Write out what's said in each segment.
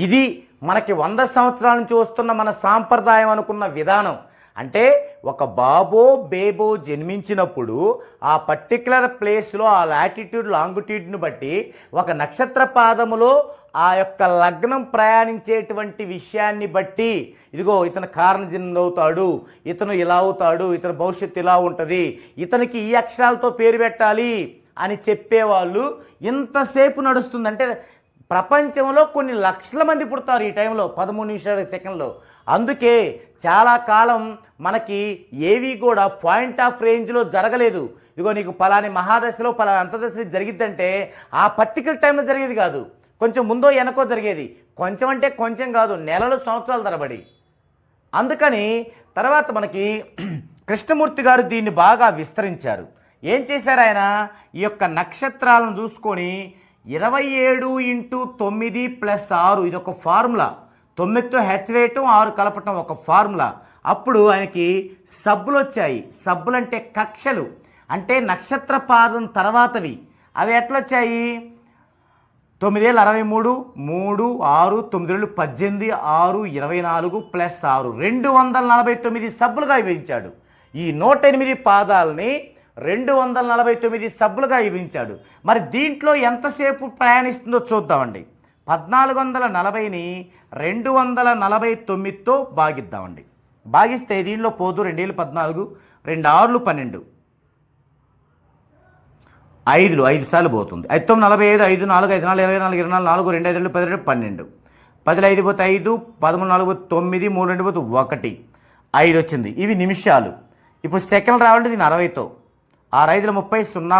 ఇది మనకి 100 సంవత్సరాల నుంచి వస్తున్న మన సాంప్రదాయం అనుకున్న విధానం. అంటే ఒక బాబో బేబో జన్మించినప్పుడు ఆ పర్టిక్యులర్ ప్లేస్లో ఆ లాటిట్యూడ్ లాంగిట్యూడ్ని బట్టి ఒక నక్షత్ర పాదములో ఆ యొక్క లగ్నం ప్రయాణించేటువంటి విషయాన్ని బట్టి ఇదిగో ఇతను కారణజన్ముడు అవుతాడు, ఇతను ఇలా అవుతాడు, ఇతని భవిష్యత్తు ఇలా ఉంటుంది, ఇతనికి ఈ అక్షరాలతో పేరు పెట్టాలి అని చెప్పేవాళ్ళు ఇంతసేపు నడుస్తుందంటే ప్రపంచంలో కొన్ని లక్షల మంది పుడతారు ఈ టైంలో 13 నిమిషాల సెకండ్లో. అందుకే చాలా కాలం మనకి ఏవి కూడా పాయింట్ ఆఫ్ రేంజ్లో జరగలేదు. ఇదిగో నీకు పలాని మహాదశలో పలాని అంతదశలో జరిగిద్దంటే ఆ పర్టికులర్ టైంలో జరిగేది కాదు, కొంచెం ముందో వెనకో జరిగేది. కొంచెం అంటే కొంచెం కాదు, నెలలు సంవత్సరాల తరబడి. అందుకని తర్వాత మనకి కృష్ణమూర్తి గారు దీన్ని బాగా విస్తరించారు. ఏం చేశారు ఆయన? ఈ యొక్క నక్షత్రాలను చూసుకొని 27 × 9 + 6 ఇది ఒక ఫార్ములా. 9తో హెచ్ వేయటం 6 కలపటం ఒక ఫార్ములా. అప్పుడు ఆయనకి సబ్బులు వచ్చాయి. సబ్బులు అంటే కక్షలు, అంటే నక్షత్ర పాదం తర్వాతవి. అవి ఎట్లొచ్చాయి? 9 ఏళ్ళు 63, 3, 6, 9 ఏళ్ళు 18, 6, 24 + 6 249 సబ్బులుగా విభజించాడు. ఈ 108 పాదాలని 249 సబ్బులుగా విభజించాడు. మరి దీంట్లో ఎంతసేపు ప్రయాణిస్తుందో చూద్దామండి. 1440ని 249తో భాగిద్దామండి. భాగిస్తే దీనిలో పోదు 2 ఏళ్ళు 14, 2 6లు 12, 5 సార్లు పోతుంది. 5 9 45, 5 4 5 4 24 24 4 2 5 12 12, 10 5 పోతే 5, 13 4 పోతే 9, 3 2 పోతే 1, 5 వచ్చింది. ఇవి నిమిషాలు. ఇప్పుడు సెకండ్ రావాలంటే దీన్ని 60తో 6 5 30, 0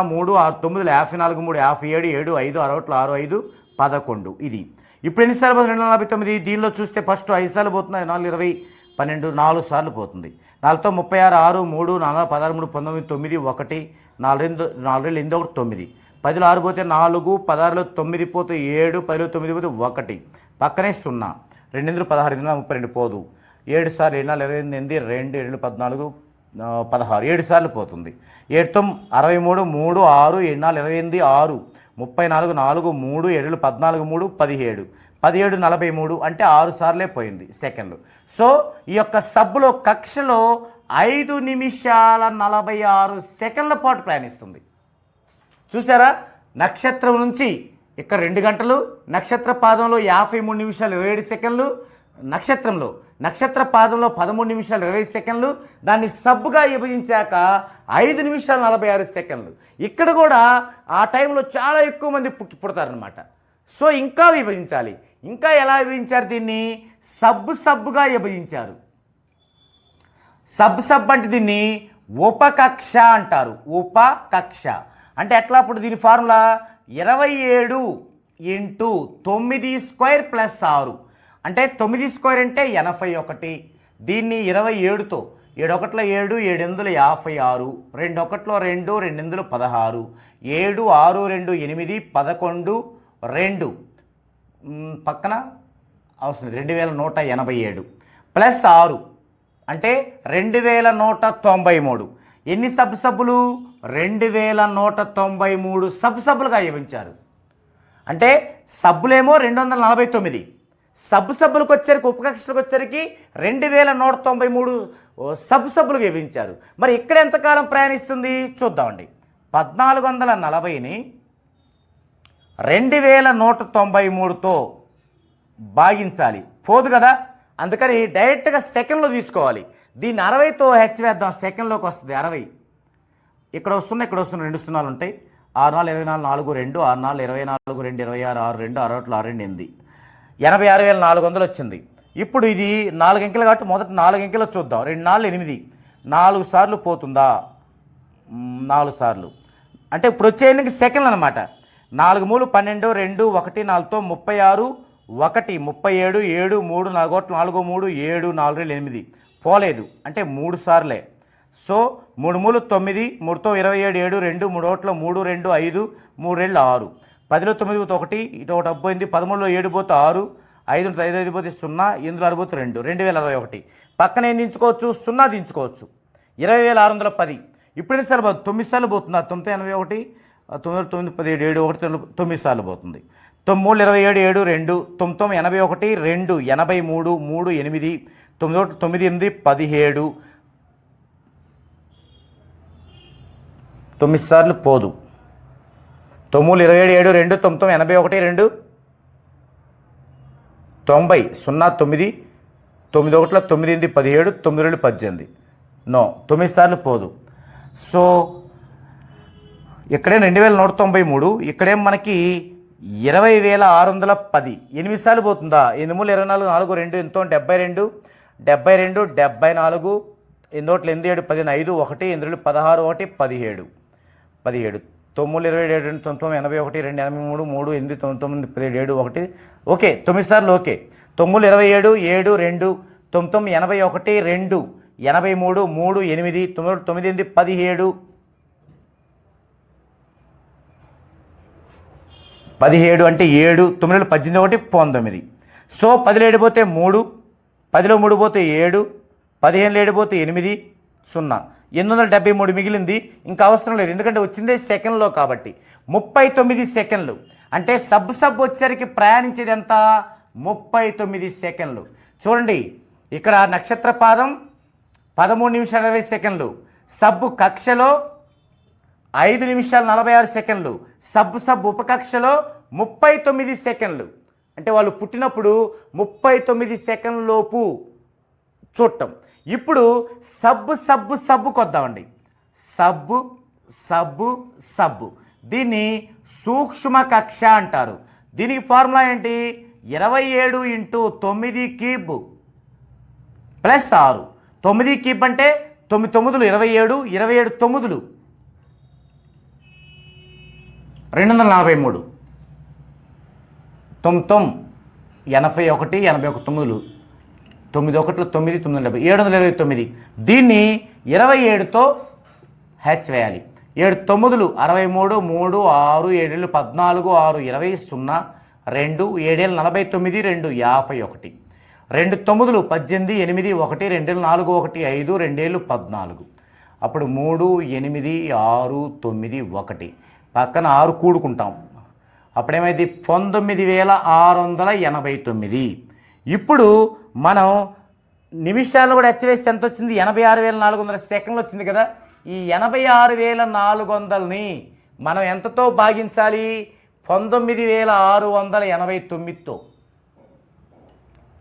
3 6 9 54 3 57 7 5 6 6 5 11. ఇది ఇప్పుడు ఎన్నిసార్లు పోతుంది? 249. దీనిలో చూస్తే ఫస్ట్ 5 సార్లు పోతుంది. 4 20 12 4 సార్లు పోతుంది. 4తో 36 6 3 4 16 3 19 9 1 4 2 9. 10లో 6 పోతే 4, 16లో 9 పోతే 7, 10లో 9 పోతే 1, పక్కనే 0, 2 16 32 పోదు. 7 సార్లు 28 2 2 14 16 7 సార్లు పోతుంది. 7తో 63 3 6 7 4 28 6 34 4 3 7 14 3 17 43 అంటే 6 సార్లే పోయింది సెకండ్లు. సో ఈ యొక్క సబ్బులో కక్షలో 5 నిమిషాల 46 సెకండ్ల పాటు ప్రయాణిస్తుంది. చూసారా? నక్షత్రం నుంచి ఇక్కడ 2 గంటలు, నక్షత్ర పాదంలో 53 నిమిషాలు 27 సెకండ్లు, నక్షత్ర పాదంలో 13 నిమిషాలు 20 సెకండ్లు, దాన్ని సబ్బుగా విభజించాక 5 నిమిషాలు 46 సెకండ్లు. ఇక్కడ కూడా ఆ టైంలో చాలా ఎక్కువ మంది పుడతారనమాట. సో ఇంకా విభజించాలి. ఇంకా ఎలా విభజించారు? దీన్ని సబ్బుగా విభజించారు. సబ్ అంటే దీన్ని ఉపకక్ష అంటారు. ఉపకక్ష అంటే ఎట్లా? అప్పుడు దీని ఫార్ములా 27 × 9² + 6 అంటే 9² అంటే 81. దీన్ని 27తో 7 1 7 7 8 56, 2 1 2 2 16, 7 6 2 8 11 2 పక్కన అవసరం 2187 + 6 అంటే 2193. ఎన్ని సబ్బులు? 2193 సబ్బులుగా విభజించారు. అంటే సబ్బులేమో 249, సబ్బులకు వచ్చరికి ఉపకక్షలకు వచ్చరికి 2193 సబ్బులుగా విభజించారు. మరి ఇక్కడ ఎంతకాలం ప్రయాణిస్తుంది చూద్దామండి. 1440ని 2193తో భాగించాలి, పోదు కదా. అందుకని డైరెక్ట్గా సెకండ్లో తీసుకోవాలి. దీన్ని 60తో హెచ్ వేద్దాం, సెకండ్లోకి వస్తుంది 60. ఇక్కడ వస్తుంది 2 సున్నాలు ఉంటాయి. 6 4 24 4 2 6 4 24 2 26 6 2 6 6 2 8 86,400 వచ్చింది. ఇప్పుడు ఇది 4 అంకెలు కాబట్టి మొదటి 4 అంకెలు చూద్దాం. 2 4 8 4 సార్లు పోతుందా? 4 సార్లు అంటే ఇప్పుడు వచ్చేందుకు సెకండ్లు అనమాట. 4 3 12 2 1 4తో 36 1 37 7 3 4 4 3 7 4 8 పోలేదు అంటే 3 సార్లే. సో 3 3 9 3తో 27 7 2 3 3 2 5 3 6 10లో 9 పోతే 1 ఇటు 1 పోయింది. 13లో 7 పోతే 6, 5 5 పోతే 0, 8 6 పోతే 2 2041. పక్కన ఏం దించుకోవచ్చు? 0 దించుకోవచ్చు. 20,610. ఇప్పుడు ఎన్ని సార్లు పోతుంది? 9 సార్లు పోతుంది. 9 81 9 9 17 7 1 9 సార్లు పోతుంది. 9 27 7 2 9 81 2 83 3 8 9 9 8 17 9 సార్లు పోదు. 9 27 7 2 9 81 2 90 0 9 9 1 9 8 17 9 2 18 నో 9 సార్లు పోదు. సో ఇక్కడే 2193, ఇక్కడేం మనకి 20,610. 8 సార్లు పోతుందా? 8 24 4 2 ఎంతో 72 72 74 ఎందోట్లు 8 7 10 5 1 8 16 1 17 17 9 27 9 81 2 83 3 8 9 17 1 ఓకే. 9 సార్లు ఓకే. 9 27 7 2 9 81 2 83 3 8 9 9 17 17 అంటే 7 9 18 1 19. సో 10 పోతే 3, 10లో 3 పోతే 7, 15 పోతే 8 0 873 మిగిలింది. ఇంకా అవసరం లేదు, ఎందుకంటే వచ్చిందే సెకండ్లో కాబట్టి. 39 సెకండ్లు అంటే సబ్ వచ్చేసరికి ప్రయాణించేది ఎంత? 39 సెకండ్లు. చూడండి, ఇక్కడ నక్షత్ర పాదం 13 నిమిషాల 20 సెకండ్లు, సబ్బు కక్షలో 5 నిమిషాల 46 సెకండ్లు, సబ్ ఉపకక్షలో 39 సెకండ్లు. అంటే వాళ్ళు పుట్టినప్పుడు 39 సెకండ్ల లోపు చూడటం. ఇప్పుడు సబ్బుకి వద్దామండి. సబ్బు దీన్ని సూక్ష్మ కక్ష అంటారు. దీనికి ఫార్ములా ఏంటి? 27 × 9 క్యూబ్ ప్లస్ 6. 9 క్యూబ్ అంటే 9 9 27, 27 9 243, 9 81 81 9 9 1 9 9 729. దీన్ని 27తో హెచ్ వేయాలి. 7 9 63 3 6 7 14 6 20 0 2 7 49 2 51 2 9 18 8 1 2 4 1 5 2 14. అప్పుడు 3 8 6 9 1 పక్కన 6 కూడుకుంటాం. అప్పుడేమైంది? 19,689. ఇప్పుడు మనం నిమిషాలు కూడా హెచ్చవేస్తే ఎంత వచ్చింది? 86,400 సెకండ్లు వచ్చింది కదా. ఈ 86,400ని మనం ఎంతతో భాగించాలి? 19,689తో.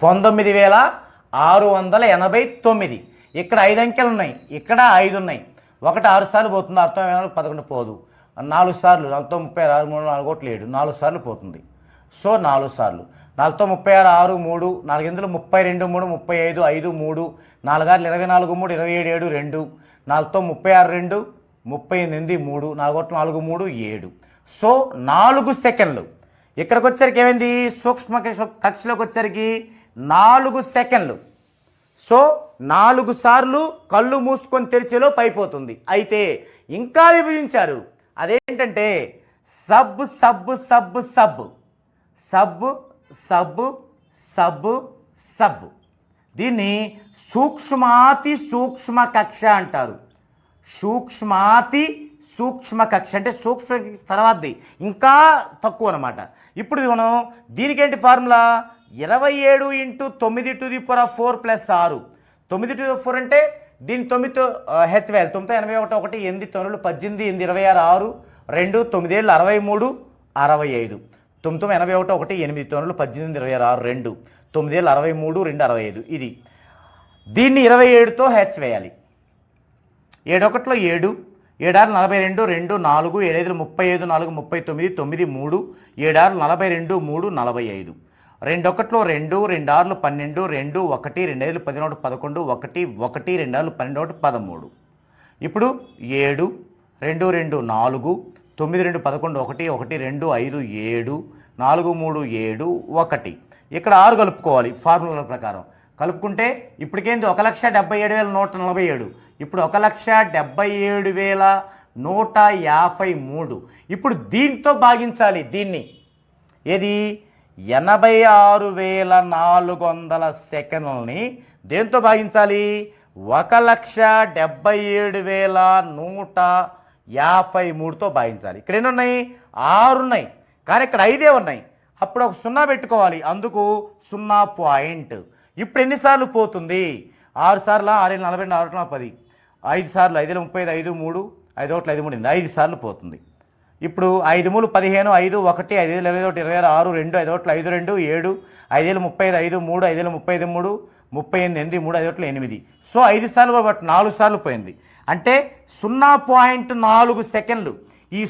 19,689. ఇక్కడ 5 అంకెలు ఉన్నాయి, ఇక్కడ 5 ఉన్నాయి. 1 6 సార్లు పోతుంది, అర్థం 11 పోదు. 4 సార్లు 4తో 36 3 4 1 7 4 సార్లు పోతుంది. సో 4 సార్లు 4తో 36 6 3 4 ఎందులో 32 3 35 5 3 4 6 24 3 27 7 2 4తో 36 2 38 3 4 1 4 3 7. సో 4 సెకండ్లు. ఇక్కడికి వచ్చరికి ఏమైంది? సూక్ష్మ కక్షలోకి వచ్చరికి 4 సెకండ్లు. సో 4 సార్లు కళ్ళు మూసుకొని తెరిచేలోపు అయిపోతుంది. అయితే ఇంకా విభజించారు. అదేంటంటే సబ్. దీన్ని సూక్ష్మాతి సూక్ష్మ కక్ష అంటారు. సూక్ష్మాతి సూక్ష్మ కక్ష అంటే సూక్ష్మ తర్వాతది ఇంకా తక్కువ అనమాట. ఇప్పుడు మనం దీనికేంటి ఫార్ములా? 27 × 9 ⁴ ప్లస్ 6. 9 4 అంటే దీని 9తో హెచ్ వేయాలి. 9 81 1 8 9 18 8 26 6 2 9 7 63 65 9 81 1 8 9 18 26 2 9 7 63 2 65. ఇది దీన్ని 27తో హెచ్ వేయాలి. 7 1 7 7 6 42 2 4 7 5 35 4 39 9 3 7 6 42 3 45 2 1 2 2 6 12 2 1 2 5 11 11 1 1 2 6 12 13. ఇప్పుడు 7 2 2 4 9 2 11 1 1 2 5 7 4 3 7 1. ఇక్కడ 6 కలుపుకోవాలి ఫార్ములా ప్రకారం. కలుపుకుంటే ఇప్పటికేంది? 1,77,147. ఇప్పుడు 1,77,153. ఇప్పుడు దీంతో భాగించాలి. దీన్ని ఏది? 86,400 సెకండ్లని దేంతో భాగించాలి? 1,77,153తో భాగించాలి. ఇక్కడ ఎన్ని ఉన్నాయి? 6 ఉన్నాయి, కానీ ఇక్కడ 5 ఉన్నాయి. అప్పుడు ఒక 0 పెట్టుకోవాలి, అందుకు 0 పాయింట్. ఇప్పుడు ఎన్నిసార్లు పోతుంది? 6 సార్లు 6 42 6 10, 5 సార్లు 5 35 5 3 5 1 5 3 5 సార్లు పోతుంది. ఇప్పుడు 5 3 15 5 1 5 21 26 6 2 5 1 5 2 7 5 35 5 3 5 33 38 3 5 8. సో 5 సార్లు బట్టి 4 సార్లు పోయింది. అంటే 0.4 సెకండ్లు. ఈ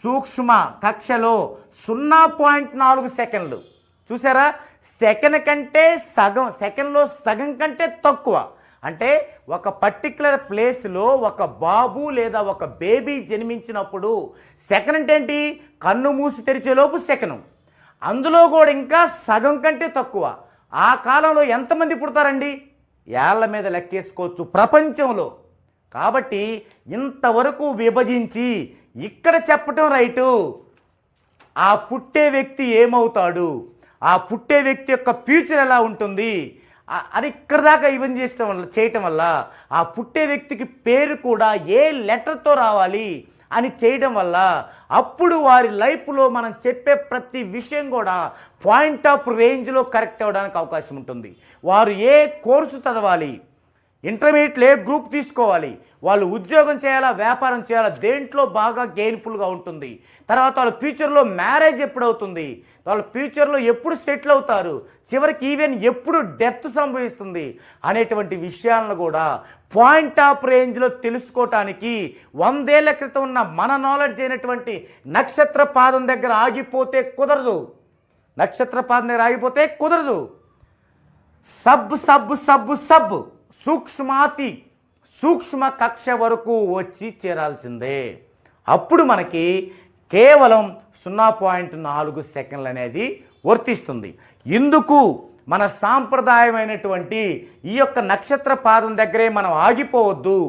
సూక్ష్మ కక్షలో 0.4 సెకండ్లు. చూసారా? సెకండ్ కంటే సగం, సెకండ్లో సగం కంటే తక్కువ. అంటే ఒక పర్టిక్యులర్ ప్లేస్లో ఒక బాబు లేదా ఒక బేబీ జన్మించినప్పుడు సెకండ్ అంటే ఏంటి? కన్ను మూసి తెరిచేలోపు సెకండ్. అందులో కూడా ఇంకా సగం కంటే తక్కువ. ఆ కాలంలో ఎంతమంది పుడతారండి? ఏళ్ల మీద లెక్కేసుకోవచ్చు ప్రపంచంలో. కాబట్టి ఇంతవరకు విభజించి ఇక్కడ చెప్పటం రైటు. ఆ పుట్టే వ్యక్తి ఏమవుతాడు, ఆ పుట్టే వ్యక్తి యొక్క ఫ్యూచర్ ఎలా ఉంటుంది అది ఇక్కడ దాకా ఈవెన్ చేయటం వల్ల ఆ పుట్టే వ్యక్తికి పేరు కూడా ఏ లెటర్తో రావాలి అని చేయడం వల్ల అప్పుడు వారి లైఫ్లో మనం చెప్పే ప్రతి విషయం కూడా పాయింట్ ఆఫ్ రేంజ్లో కరెక్ట్ అవ్వడానికి అవకాశం ఉంటుంది. వారు ఏ కోర్సు చదవాలి, ఇంటర్మీడియట్లో ఏ గ్రూప్ తీసుకోవాలి, వాళ్ళు ఉద్యోగం చేయాలా, వ్యాపారం చేయాలా, దేంట్లో బాగా గెయిన్ఫుల్గా ఉంటుంది, తర్వాత వాళ్ళ ఫ్యూచర్లో మ్యారేజ్ ఎప్పుడు అవుతుంది, వాళ్ళ ఫ్యూచర్లో ఎప్పుడు సెటిల్ అవుతారు, చివరికి ఈవెన్ ఎప్పుడు డెత్ సంభవిస్తుంది అనేటువంటి విషయాలను కూడా పాయింట్ ఆఫ్ రేంజ్లో తెలుసుకోవటానికి 100 ఏళ్ల క్రితం ఉన్న మన నాలెడ్జ్ అయినటువంటి నక్షత్ర పాదం దగ్గర ఆగిపోతే కుదరదు. నక్షత్ర పాదం దగ్గర ఆగిపోతే కుదరదు. సబ్ సబ్ సబ్ సబ్ సూక్ష్మ కక్ష వరకు వచ్చి చేరాల్సిందే. అప్పుడు మనకి కేవలం 0.4 సెకండ్లు అనేది వర్తిస్తుంది. ఇందుకు మన సాంప్రదాయమైనటువంటి ఈ యొక్క నక్షత్ర పాదం దగ్గరే మనం ఆగిపోవద్దు.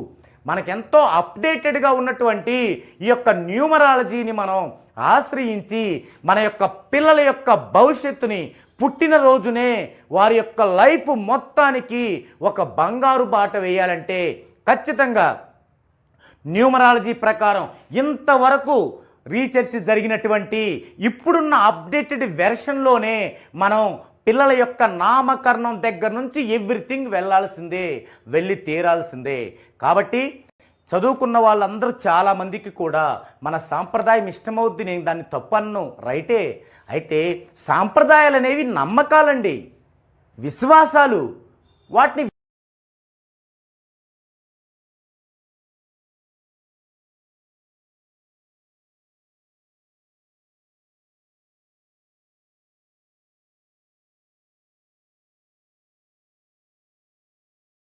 మనకెంతో అప్డేటెడ్గా ఉన్నటువంటి ఈ యొక్క న్యూమరాలజీని మనం ఆశ్రయించి మన యొక్క పిల్లల యొక్క భవిష్యత్తుని పుట్టినరోజునే వారి యొక్క లైఫ్ మొత్తానికి ఒక బంగారు బాట వేయాలంటే ఖచ్చితంగా న్యూమరాలజీ ప్రకారం ఇంతవరకు రీసెర్చ్ జరిగినటువంటి ఇప్పుడున్న అప్డేటెడ్ వెర్షన్లోనే మనం పిల్లల యొక్క నామకరణం దగ్గర నుంచి ఎవ్రీథింగ్ వెళ్ళి తీరాల్సిందే. కాబట్టి చదువుకున్న వాళ్ళందరూ చాలామందికి కూడా మన సాంప్రదాయం ఇష్టమవుద్ది, నేను దాన్ని తప్పన్ను, రైటే. అయితే సాంప్రదాయాలు అనేవి నమ్మకాలండి, విశ్వాసాలు. వాటిని